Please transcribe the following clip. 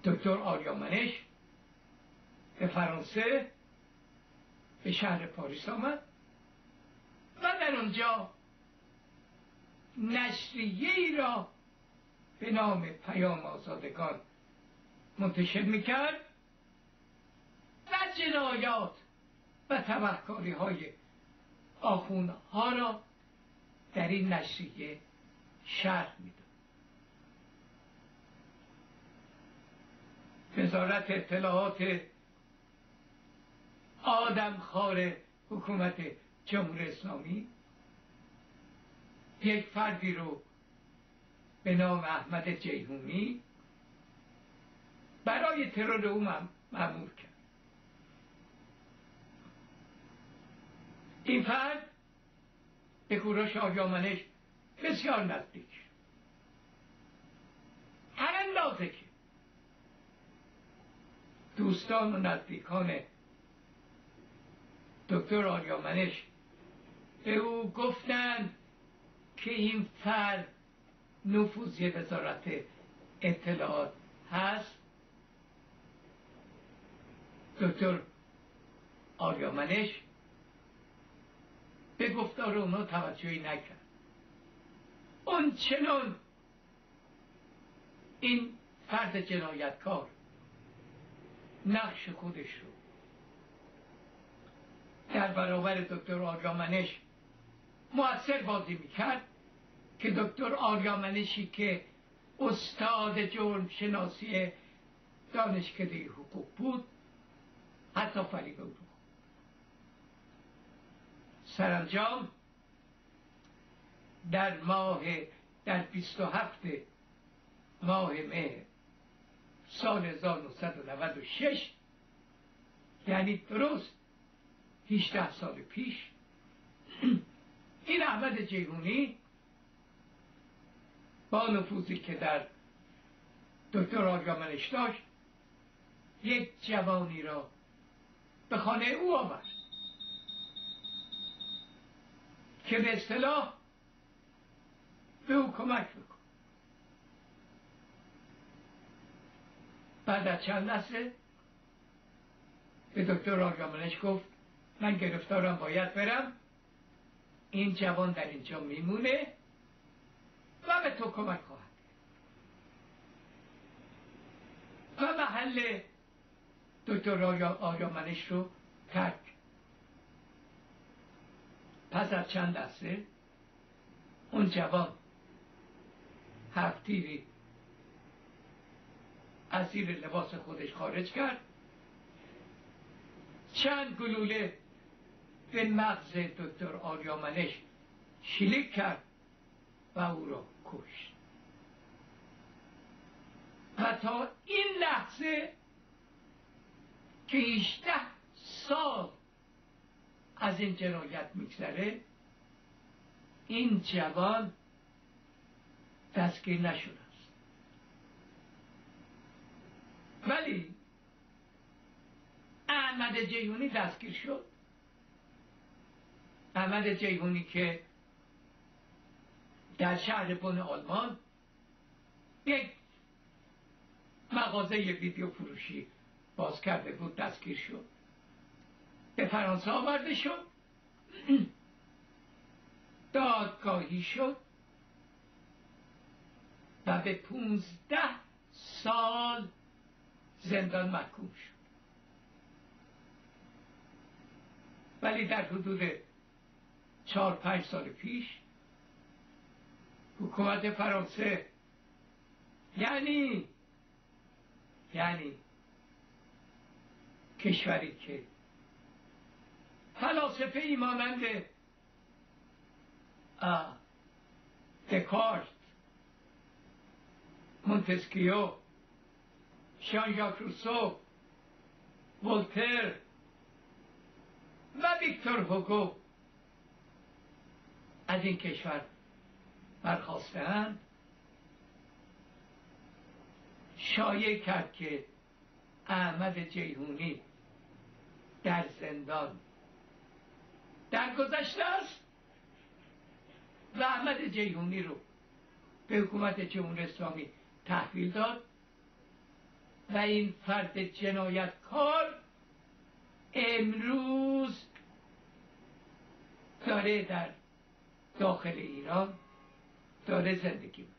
دکتر آریامنش به فرانسه به شهر پاریس آمد و در آنجا نشریه‌ای را به نام پیام آزادگان منتشر میکرد و جنایات و تبهکاری‌های آخوندها را در این نشریه شرح میداد. وزارت اطلاعات آدمخوار حکومت جمهوری اسلامی یک فردی رو به نام احمد جیحونی برای ترور او مأمور کرد. این فرد به کوروش آریامنش بسیار نزدیک، هر اندازه که دوستان و نزدیکان دکتر آریامنش به او گفتند که این فرد نفوذی وزارت اطلاعات هست، دکتر آریامنش به گفتار اونا توجهی نکرد. اون چنان این فرد جنایتکار نقش خودش رو در برابر دکتر آریامنش مؤثر بازی میکرد که دکتر آریامنشی که استاد جرم شناسی دانشکده حقوق بود حتی فریب او رو. سرانجام در 27 ماه مهر سال 1996 یعنی درست 18 سال پیش این احمد جیحونی با نفوذی که در دکتر آریامنش داشت یک جوانی را به خانه او آورد که به اصطلاح به او کمک بکن. بعد از چند لحظه به دکتر آریامنش گفت من گرفتارم، باید برم، این جوان در اینجا میمونه و به تو کمک خواهد و محل دکتر آریامنش رو ترک. پس از چند لحظه اون جوان هفتیری از زیر لباس خودش خارج کرد، چند گلوله به مغز دکتر آریامنش شلیک کرد و او را کشت. و تا این لحظه که 18 سال از این جنایت میگذره این جوان دستگیر نشده است. ولی احمد جیحونی دستگیر شد. احمد جیحونی که در شهر بن آلمان یک مغازه ویدیو فروشی باز کرده بود دستگیر شد، به فرانسه آورده شد، دادگاهی شد و به 15 سال زندان محکوم شد. ولی در حدود 4-5 سال پیش حکومت فرانسه یعنی کشوری که فلاسفه ای مانند دکارت، مونتسکیو، ژان ژاک روسو، ولتر و ویکتور هوگو از این کشور برخاسته‌اند، شایع کرد که احمد جیحونی در زندان درگذشته است و احمد جیحونی رو به حکومت جمهوری اسلامی تحویل داد و این فرد جنایتکار امروز داره در داخل ایران داره زندگی میکنه.